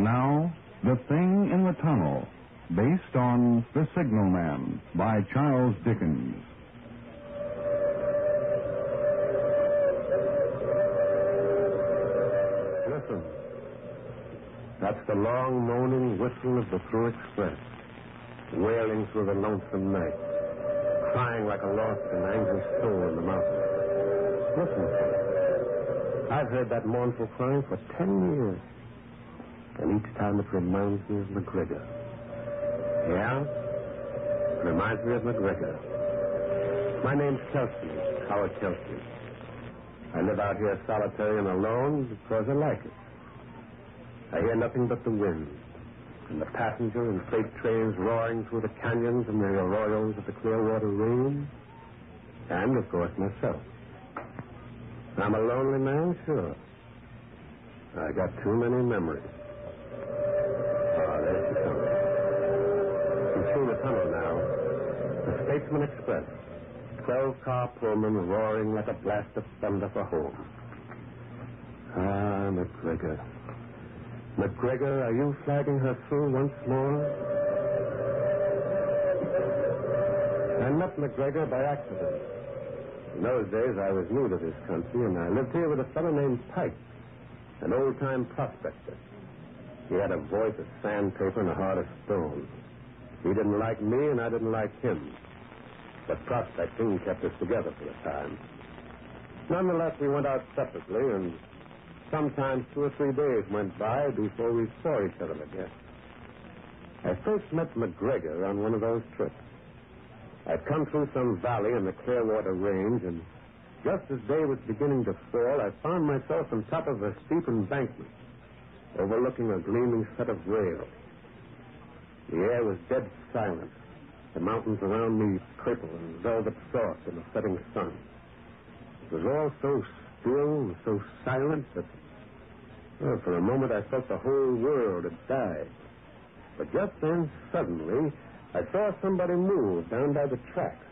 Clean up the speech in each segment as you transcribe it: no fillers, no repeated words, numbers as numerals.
now, The Thing in the Tunnel, based on The Signalman by Charles Dickens. Listen. That's the long, moaning whistle of the Through Express, wailing through the lonesome night, crying like a lost and angry soul in the mountains. Listen to it. I've heard that mournful crying for 10 years. And each time it reminds me of McGregor. Yeah? It reminds me of McGregor. My name's Kelsey, Howard Kelsey. I live out here solitary and alone because I like it. I hear nothing but the wind, and the passenger and freight trains roaring through the canyons and the arroyos of the Clearwater Range, and, of course, myself. I'm a lonely man, sure. I got too many memories. There she comes. She's through the tunnel now. The Statesman Express. 12-car Pullman roaring like a blast of thunder for home. Ah, McGregor. McGregor, are you flagging her through once more? I met McGregor by accident. In those days, I was new to this country, and I lived here with a fellow named Pike, an old-time prospector. He had a voice of sandpaper and a heart of stone. He didn't like me, and I didn't like him. But prospecting kept us together for a time. Nonetheless, we went out separately, and sometimes 2 or 3 days went by before we saw each other again. I first met McGregor on one of those trips. I'd come through some valley in the Clearwater Range, and just as day was beginning to fall, I found myself on top of a steep embankment, overlooking a gleaming set of rails. The air was dead silent, the mountains around me purple and velvet soft in the setting sun. It was all so still and so silent that, well, for a moment I felt the whole world had died. But just then, suddenly, I saw somebody move down by the tracks.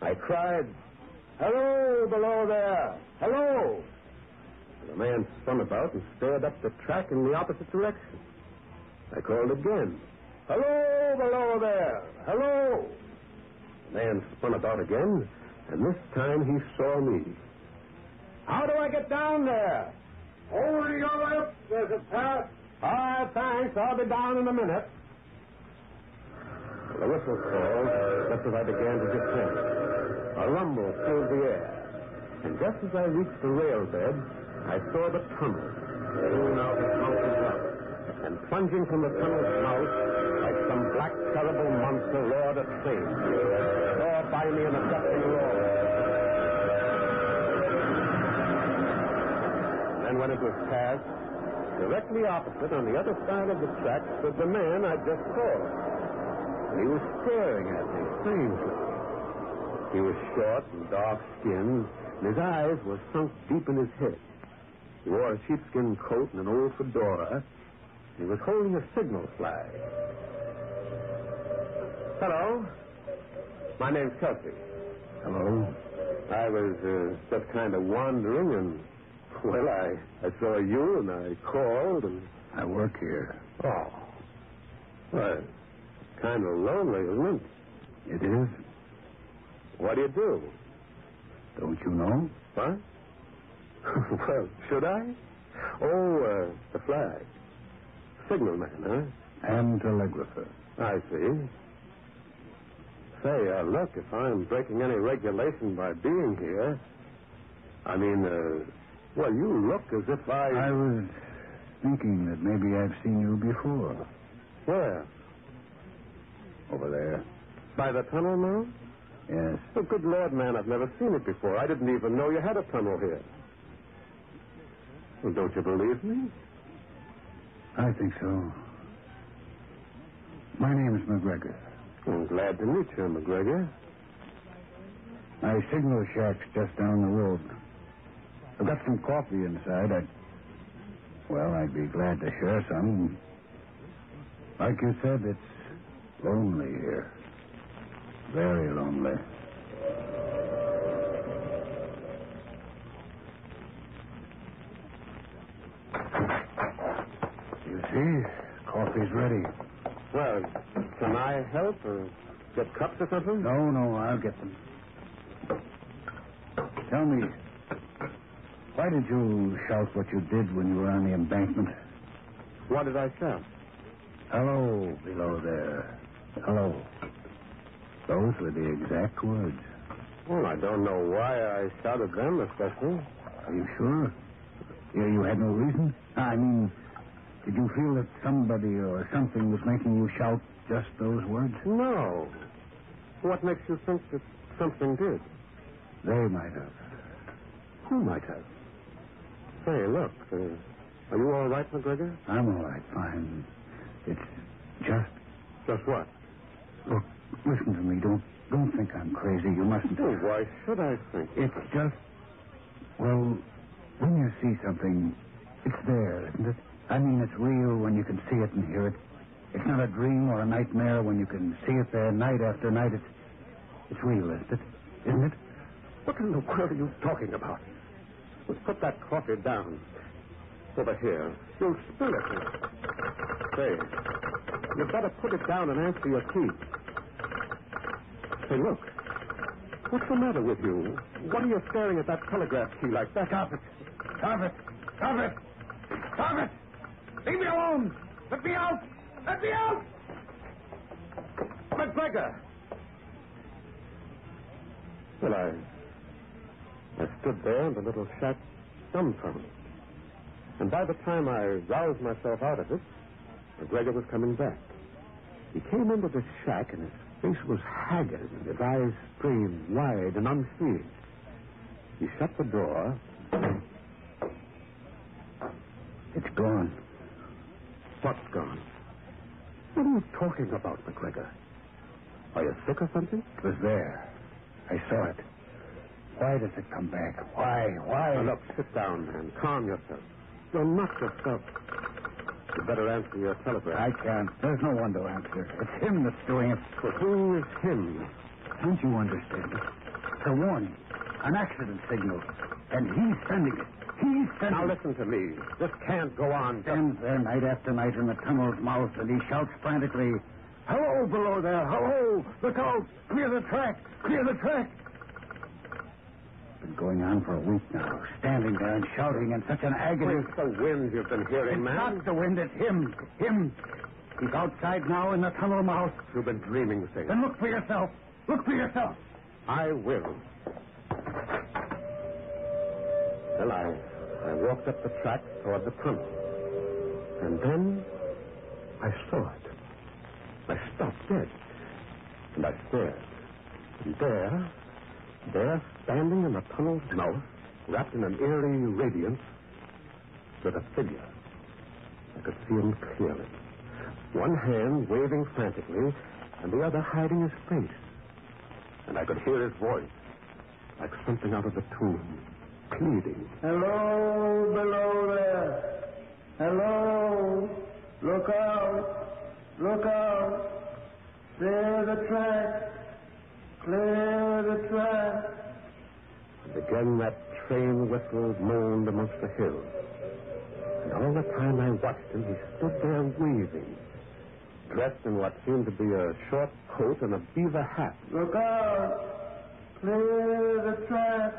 I cried, "Hello, below there! Hello!" And the man spun about and stared up the track in the opposite direction. I called again, "Hello, below there! Hello!" The man spun about again, and this time he saw me. "How do I get down there?" "Over your left, there's a path." "All right, thanks. I'll be down in a minute." The whistle called just as I began to descend. A rumble filled the air, and just as I reached the rail bed, I saw the tunnel strewn out of mountain rock, and plunging from the tunnel's mouth, like some black, terrible monster, roared a train. Roared by me in a deafening roar. And then when it was past, directly opposite, on the other side of the track, stood the man I just saw. And he was staring at me strangely. He was short and dark-skinned, and his eyes were sunk deep in his head. He wore a sheepskin coat and an old fedora. He was holding a signal flag. "Hello. My name's Kelsey." Hello. I was just kind of wandering, and, well, I saw you, and I called, and... I work here. Oh. Well, kind of lonely, isn't it? It is? What do you do? Don't you know? What? Well, should I? Oh, the flag. Signalman, huh? And telegrapher. I see. Say, look, if I'm breaking any regulation by being here, I mean, well, you look as if I was thinking that maybe I've seen you before. Where? Over there. By the tunnel now? Yes. Oh, good Lord, man, I've never seen it before. I didn't even know you had a tunnel here. Well, don't you believe me? I think so. My name is McGregor. I'm glad to meet you, McGregor. My signal shack's just down the road. I've got some coffee inside. I'd be glad to share some. Like you said, it's lonely here. Very lonely. You see, coffee's ready. Well, can I help or get cups or something? No, I'll get them. Tell me, why did you shout what you did when you were on the embankment? What did I shout? Hello, below there. Hello. Those were the exact words. Well, I don't know why I shouted them especially. Are you sure? You had no reason? I mean, did you feel that somebody or something was making you shout just those words? No. What makes you think that something did? They might have. Who might have? Say, look, are you all right, McGregor? I'm all right, fine. It's just... Just what? Look, listen to me. Don't think I'm crazy. You mustn't... Oh, why should I think? It's just... Well, when you see something, it's there, isn't it? I mean, it's real when you can see it and hear it. It's not a dream or a nightmare when you can see it there night after night. It's real, isn't it? Isn't it? What in the world are you talking about? Let's put that coffee down. Over here. You'll spill it. Say, you'd better put it down and answer your key. Say, look. What's the matter with you? What are you staring at that telegraph key like that? Stop it. Stop it. Stop it. Stop it. Leave me alone. Let me out. Let me out. McGregor! Well, I stood there in the little shack dumbfounded. And by the time I roused myself out of it, McGregor was coming back. He came into the shack and his face was haggard and his eyes strained wide and unseeing. He shut the door. It's gone. What's gone? What are you talking about, McGregor? Are you sick or something? It was there. I saw it. Why does it come back? Why? Now, look, sit down, man. Calm yourself. You'll knock yourself. You better answer your telegram. I can't. There's no one to answer. It's him that's doing it. Well, who is him? Don't you understand? It's a warning. An accident signal. And he's sending it. Now, listen to me. This can't go on. Stands there night after night in the tunnel's mouth, and he shouts frantically, "Hello, below there! Hello! Look out! Clear the track! Clear the track!" Been going on for a week now, standing there and shouting in such an agony. It's the wind you've been hearing, It's man. not the wind, it's him. Him. He's outside now in the tunnel mouth. You've been dreaming things. Then look for yourself. Look for yourself. I will. Well, I walked up the track toward the tunnel. And then I saw it. I stopped dead. And I stared. And there, standing in the tunnel's mouth, wrapped in an eerie radiance, stood a figure. I could see him clearly. One hand waving frantically, and the other hiding his face. And I could hear his voice, like something out of the tomb, pleading. Hello, below there. Hello. Look out. Look out. Clear the track. Clear the track. And again that train whistle moaned amongst the hills. And all the time I watched him, he stood there waving, dressed in what seemed to be a short coat and a beaver hat. Look out. Clear the track.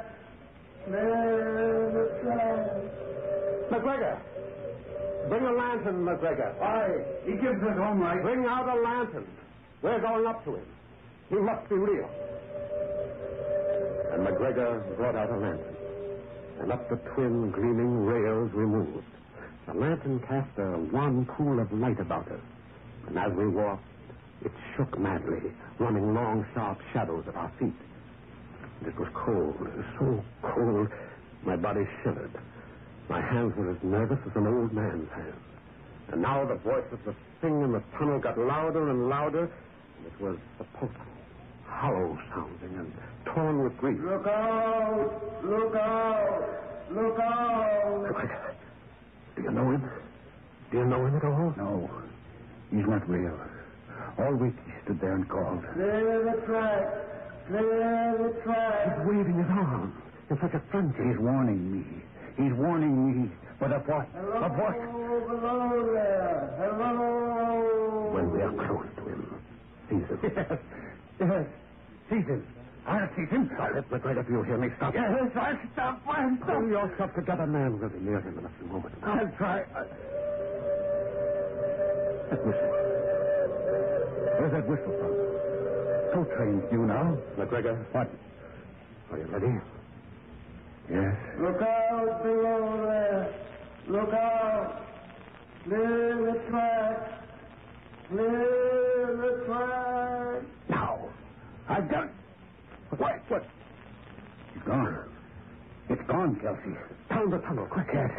Clear the track. McGregor! Bring a lantern, McGregor. Why? He gives us home right. Bring out a lantern. We're going up to him. He must be real. And McGregor brought out a lantern. And up the twin gleaming rails we moved. The lantern cast a wan pool of light about us. And as we walked, it shook madly, running long, sharp shadows at our feet. And it was cold. It was so cold, my body shivered. My hands were as nervous as an old man's hands. And now the voice of the thing in the tunnel got louder and louder. And it was sepulchral, hollow sounding and torn with grief. Look out. Look out. Look out. McGregor, do you know him? Do you know him at all? No. He's not real. All week he stood there and called. Clear the track. Clear the track. He's waving his arm in such a frenzy. He's warning me. He's warning me. But of what? Hello, Of what? below there. Yes. Yes. Seize him. I'll seize him. Silent, McGregor, if you hear me, stop. Yes, I'll stop. I'll stop. Pull yourself together, man. We'll be near him in a few moments. I'll try. That whistle. Where's that whistle from? So trained you now. McGregor. What? Are you ready? Yes. Look out below there. Look out. Clear the track. Clear the track. Now. I've done. What? It's gone. It's gone, Kelsey. Down the tunnel, quick. Yes.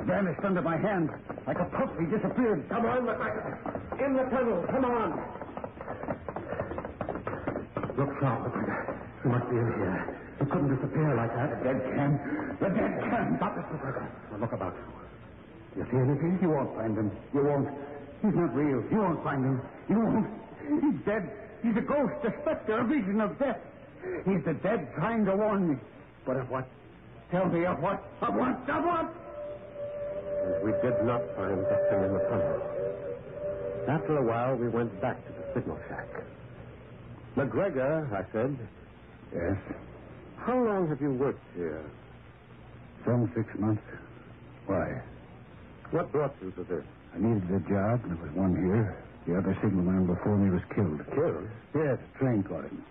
Vanished under my hand. Like a puff, he disappeared. Come on, McGregor. In the tunnel. Come on. Look sharp, McGregor. He must be in here. He couldn't disappear like that. The dead can. The dead can. Stop it, McGregor. Now look about you. You see anything? You won't find him. You won't. He's not real. You won't find him. You won't. He's dead. He's a ghost, a specter, a vision of death. He's the dead trying to warn me. But of what? Tell me of what? Of what? Of what? And we did not find the thing in the tunnel. After a while, we went back to the signal shack. McGregor, I said. Yes. How long have you worked here? Some 6 months. Why? What brought you to this? I needed a job, and there was one here. The other signalman before me was killed. Killed? Yes, a train caught him.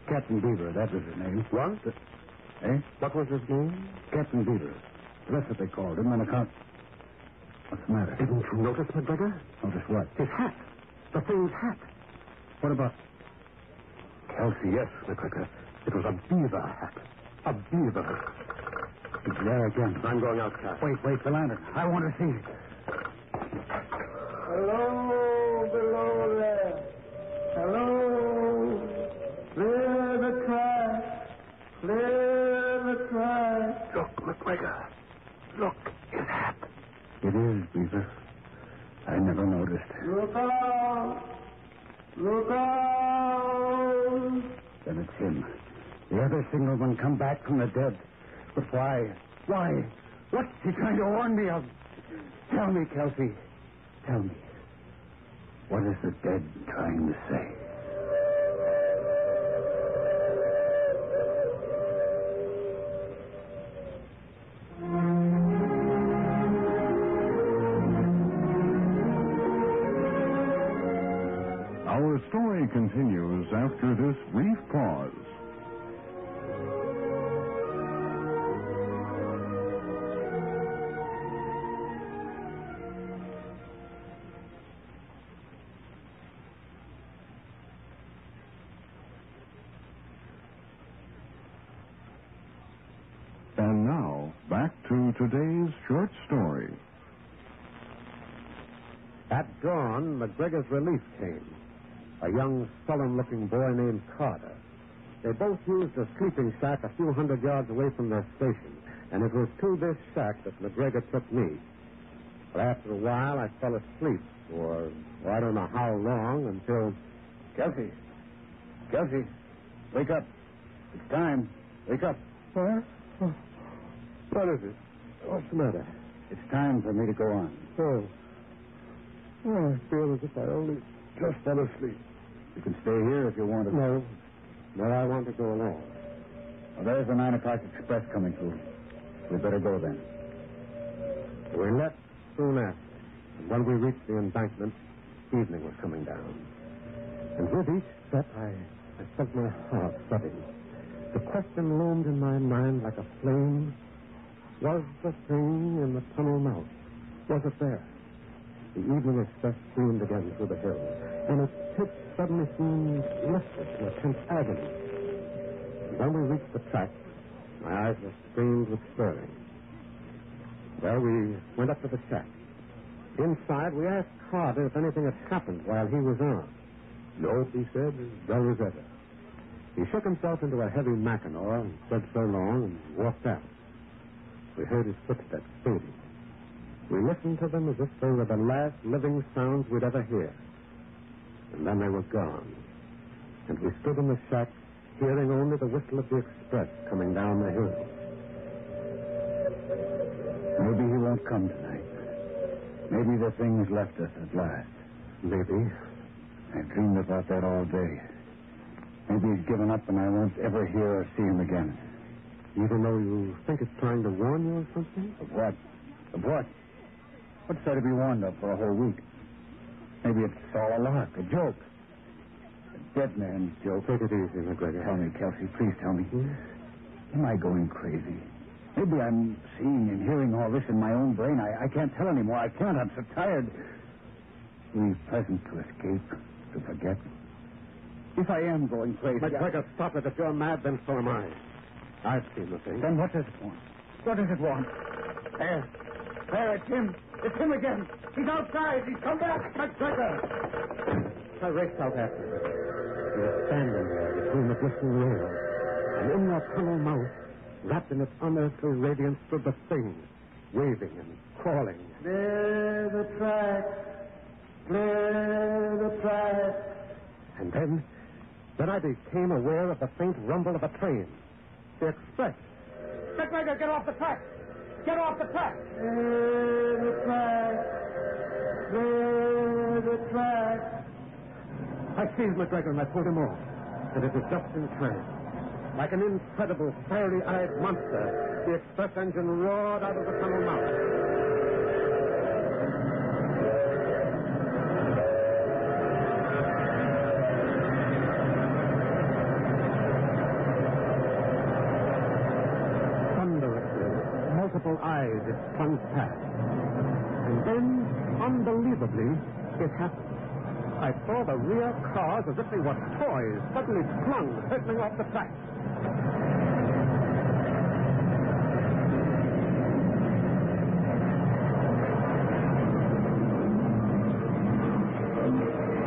Captain Beaver, that was his name. What? Eh? What was his name? Captain Beaver. That's what they called him on account... What's the matter? Didn't you notice, McGregor? Notice what? His hat. The thing's hat. What about... Kelsey, yes, McGregor. It was a beaver hat. A beaver. It's there again. I'm going outside. Wait, the lantern. I want to see. Hello, below there. Hello. Clear the track. Clear the track. Look, McGregor. Look, his hat. It is, Beaver. I never noticed. Look out. Look out. Then it's him. The other signalman come back from the dead. But why? Why? What's he trying to warn me of? Tell me, Kelsey. Tell me. What is the dead trying to say? Our story continues after this brief pause. And now, back to today's short story. At dawn, McGregor's relief came. A young, sullen-looking boy named Carter. They both used a sleeping shack a few hundred yards away from their station, and it was to this shack that McGregor took me. But after a while, I fell asleep for, I don't know how long, until... Kelsey. Kelsey. Wake up. It's time. Wake up. What? Oh, what is it? What's the matter? It's time for me to go on. Oh, I feel as if I only just fell asleep. You can stay here if you want to. No, I want to go along. Well, there's the 9 o'clock express coming through. We better go then. We left soon after. And when we reached the embankment, evening was coming down. And with each step, I felt my heart thudding. The question loomed in my mind like a flame. Was the thing in the tunnel mouth? Was it there? The evening express streamed again through the hills, and its pitch suddenly seemed lifted to a tense agony. And when we reached the track, my eyes were strained with stirring. Well, we went up to the shack. Inside, we asked Carter if anything had happened while he was on. Nope, he said, as dull as ever. He shook himself into a heavy Mackinaw and said so long and walked out. We heard his footsteps fading. We listened to them as if they were the last living sounds we'd ever hear. And then they were gone. And we stood in the shack, hearing only the whistle of the express coming down the hill. Maybe he won't come tonight. Maybe the thing's left us at last. Maybe. I've dreamed about that all day. Maybe he's given up and I won't ever hear or see him again. Even though you think it's trying to warn you of something? Of what? Of what? What's there to be warned of for a whole week? Maybe it's all a lark, a joke. A dead man's joke. Take it easy, McGregor. Tell me, Kelsey, please tell me. Am I going crazy? Maybe I'm seeing and hearing all this in my own brain. I can't tell anymore. I can't. I'm so tired. Leave pleasant to escape, to forget. If I am going crazy... McGregor, stop it. If you're mad, then so am I. I've seen the thing. Then what does it want? What does it want? There, it's him. It's him again. He's outside. He's come back. McGregor. I raced out after him. He was standing there between the glistening rails. And in that tunnel mouth, wrapped in its unearthly radiance, stood the thing, waving and crawling. Clear the track. Clear the track. And then I became aware of the faint rumble of a train. The express. McGregor, get off the track. Get off the track. Clear the track. Clear the track. I seized McGregor and I pulled him off. And it was just in time. Like an incredible, fiery-eyed monster, the express engine roared out of the tunnel mouth. Multiple eyes it flung past. And then, unbelievably, it happened. I saw the rear cars, as if they were toys, suddenly flung, hurtling off the track.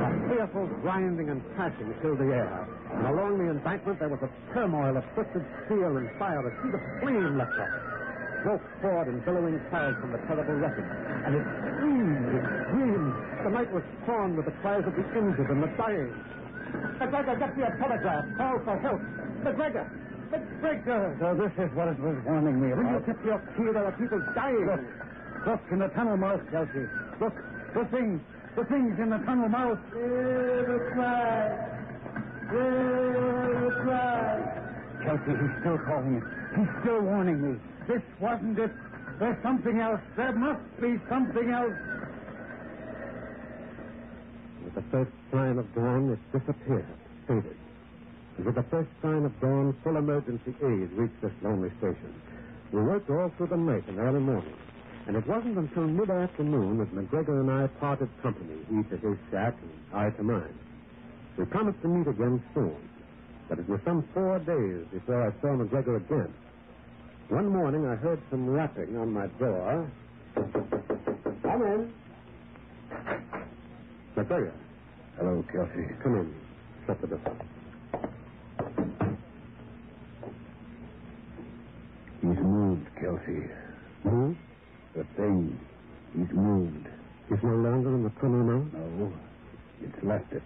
A fearful grinding and crashing filled the air. And along the embankment there was a turmoil of twisted steel and fire. A sheet of flame leapt up. Broke forward in billowing clouds from the terrible wreckage. And it screamed. The night was torn with the cries of the injured and the dying. McGregor, get me a telegraph. Call for help. McGregor! McGregor! So this is what it was warning me Will you about. tip your key? There are people dying. Look in the tunnel mouth, Kelsey. Look, the things in the tunnel mouth. Clear the track. Clear the track. Kelsey, he's still calling it. He's still warning me. This wasn't it. There's something else. There must be something else. With the first sign of dawn, it disappeared, faded. And with the first sign of dawn, full emergency aid reached this lonely station. We worked all through the night and early morning. And it wasn't until mid-afternoon that McGregor and I parted company, each at his shack and I to mine. We promised to meet again soon, but it was some 4 days before I saw McGregor again. One morning, I heard some rapping on my door. Come in. McGregor. Hello, Kelsey. Come in. Shut the door. He's moved, Kelsey. Moved? The thing. He's moved. He's no longer in the tunnel now? No. It's left it.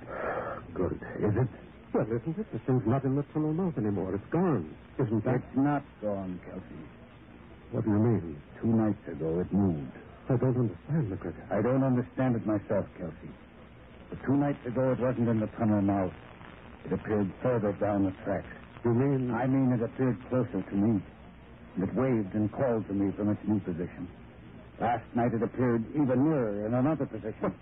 Good. Is it? Well, isn't it? The thing's not in the tunnel mouth anymore. It's gone. Isn't that? It's not gone, Kelsey. What do you mean? 2 nights ago, it moved. I don't understand, McGregor. I don't understand it myself, Kelsey. But 2 nights ago, it wasn't in the tunnel mouth. It appeared further down the tracks. You mean? I mean, it appeared closer to me. And it waved and called to me from its new position. Last night, it appeared even nearer in another position.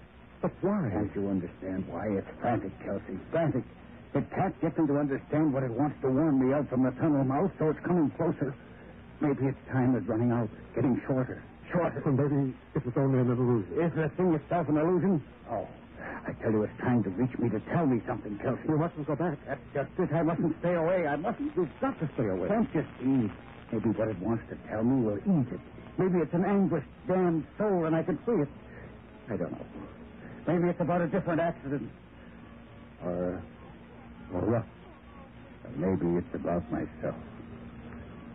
But why? Can't you understand why? It's frantic, Kelsey. Frantic. It can't get me to understand what it wants to warn me of from the tunnel mouth, so it's coming closer. Maybe its time is running out, getting shorter. Shorter. And maybe it was only an illusion. Is the thing itself an illusion? Oh, I tell you, it's time to reach me to tell me something, Kelsey. You mustn't go back. That's just it. I mustn't stay away. I mustn't. You've got to stay away. Can't you see? Maybe what it wants to tell me will eat it. Maybe it's an anguished, damned soul, and I can see it. I don't know. Maybe it's about a different accident. Or what? Or maybe it's about myself.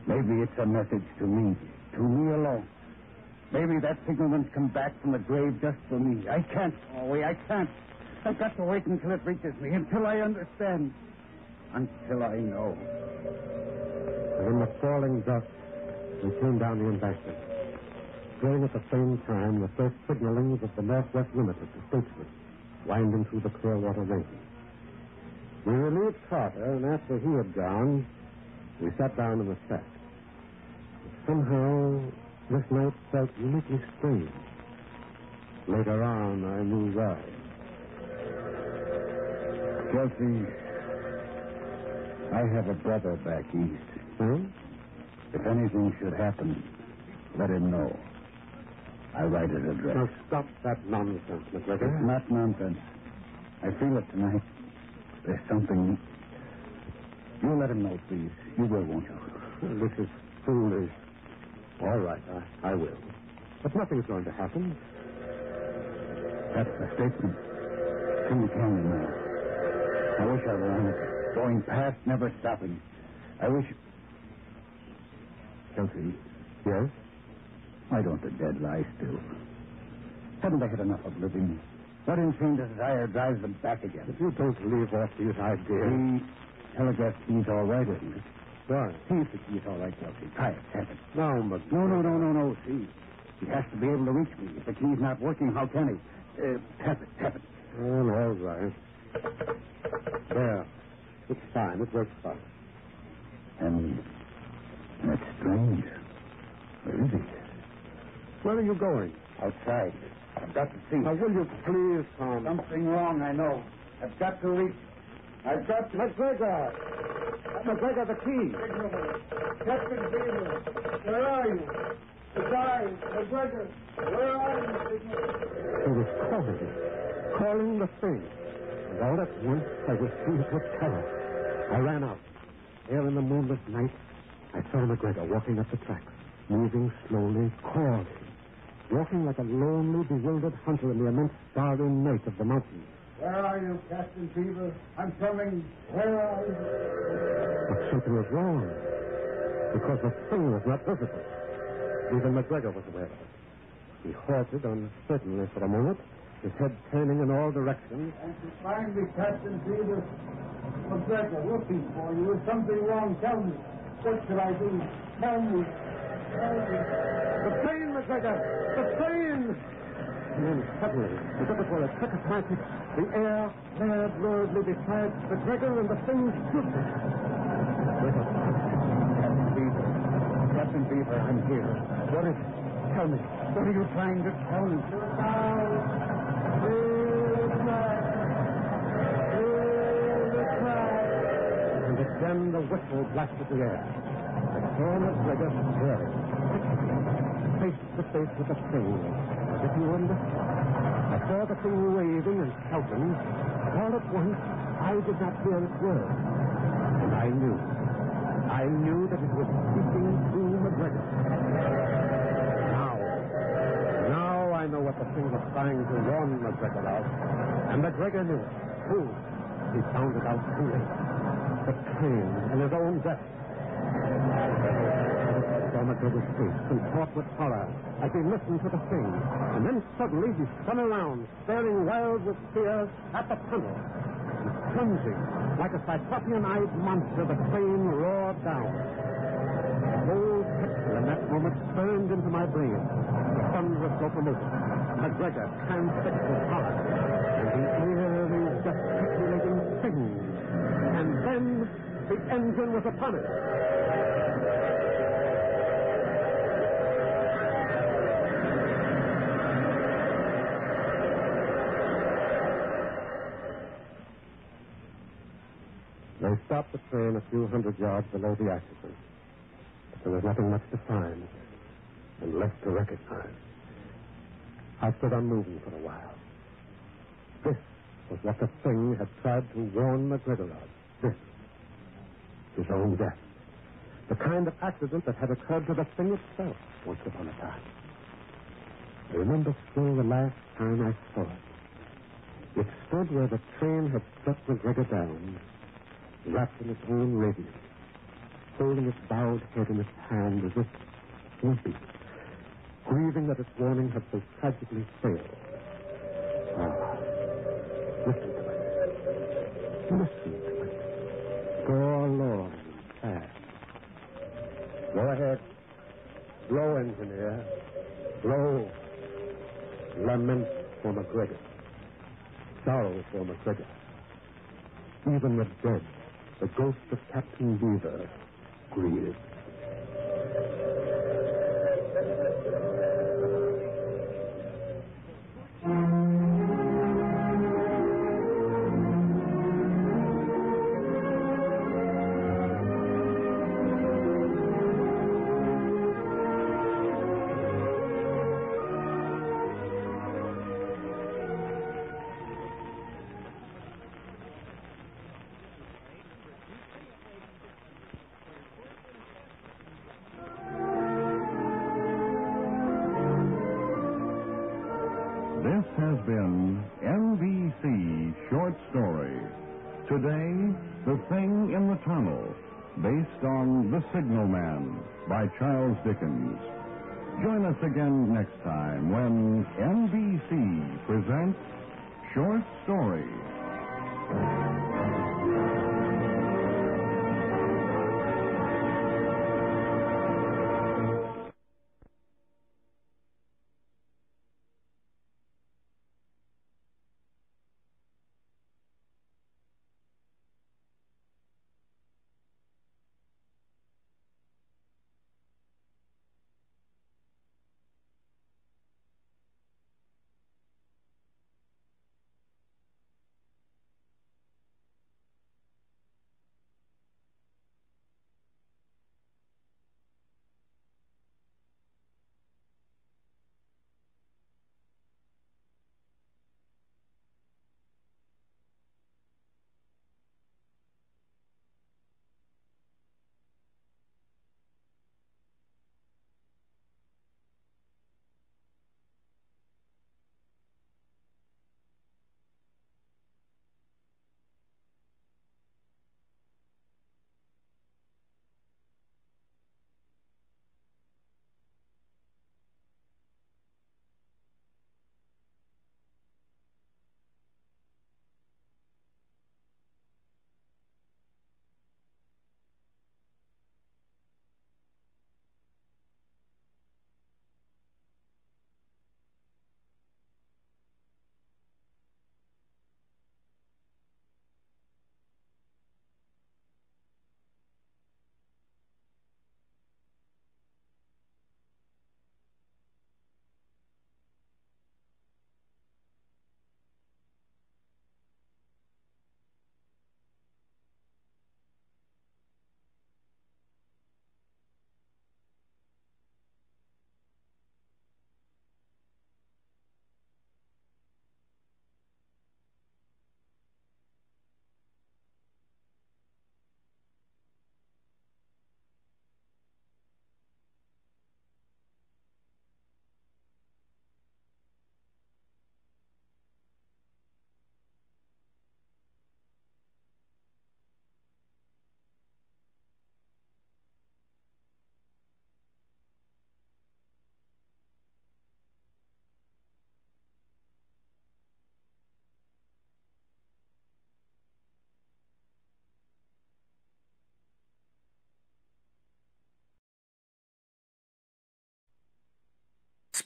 Maybe it's a message to me alone. Maybe that signalman's come back from the grave just for me. I can't go away. I can't. I've got to wait until it reaches me, until I understand, until I know. And in the falling dusk, we came down the embankment. Playing at the same time the first signalings of the Northwest Limited to Statesman. winding through the Clearwater Range. We relieved Carter, and after he had gone, we sat down in the shack. Somehow, this night felt uniquely strange. Later on, I knew why. Kelsey, I have a brother back east. Hmm? If anything should happen, let him know. I write his address. Now stop that nonsense, McGregor. It's not nonsense. I feel it tonight. There's something... You let him know, please. You will, won't you? This is foolish. All right, I will. But nothing's going to happen. That's the statement. From the canyon now. I wish I were on it. Going past, never stopping. I wish... Kelsey. Yes? Why don't the dead lie still? Haven't they had enough of living? What insane desire drives them back again? If you don't leave off these ideas... The telegraph key's all right, isn't it? Why? See if the key's all right, Kelsey. Try it. Tap it. No, but... No. See. He has to be able to reach me. If the key's not working, how can he? Tap it. Oh, all right. There. It's fine. It works fine. And that's strange. Where is he? Where are you going? Outside. I've got to see. Now, will you please, Tom? Something wrong, I know. I've got to reach. I've got to... McGregor! McGregor, the key. Captain Beaver, where are you? The guy, McGregor, where are you, Signal? He was calling the thing. And all at once, I was seized with terror. I ran out. There in the moonless night, I saw McGregor walking up the tracks, moving slowly, calling. Walking like a lonely, bewildered hunter in the immense starry night of the mountains. Where are you, Captain Beaver? I'm coming. Where are you? But something was wrong. Because the thing was not visible. Even McGregor was aware of it. He halted uncertainly for a moment, his head turning in all directions. And to find me, Captain Beaver, McGregor, looking for you. Is something wrong? Tell me. What should I do? Tell me. The train, McGregor! The train! And then suddenly, as if it were a trick of magic, the air flared luridly beside McGregor and the thing stood there. Captain Beaver, I'm here. What is it? Tell me. What are you trying to tell me? And again the whistle blasted the air. I saw McGregor staring, face to face with the thing, as if he were listening. I saw the thing waving and shouting, but all at once I did not hear its words. And I knew that it was speaking to McGregor. Now I know what the thing was trying to warn McGregor of. And McGregor knew it. Who? He found it out too late. The train and his own death. I saw McGregor's face contort with horror as he listened to the thing. And then suddenly he spun around, staring wild with fear at the tunnel. And plunging like a cyclopean-eyed monster, the train roared down. The whole picture in that moment burned into my brain. The thunderous locomotive, McGregor transfixed with horror, and the eerie, gesticulating thing. And then the engine was upon it. They stopped the train a few hundred yards below the accident. But there was nothing much to find and less to recognize. I stood unmoving for a while. This was what the thing had tried to warn McGregor of. This. His own death. The kind of accident that had occurred to the thing itself once upon a time. I remember still the last time I saw it. It stood where the train had struck McGregor down, wrapped in its own radiance, holding its bowed head in its hand as if weeping, grieving that its warning had so tragically failed. Ah, listen to it. Listen to it. Forlorn and sad. Go ahead. Blow, engineer. Blow. Lament for McGregor. sorrow for McGregor. Even the dead, the ghost of Captain Beaver, grieved. This has been NBC Short Story. Today, The Thing in the Tunnel, based on The Signalman by Charles Dickens. Join us again next time when NBC presents Short Story.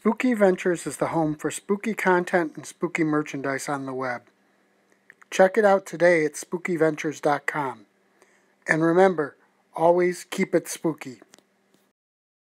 Spooky Ventures is the home for spooky content and spooky merchandise on the web. Check it out today at spookyventures.com. And remember, always keep it spooky.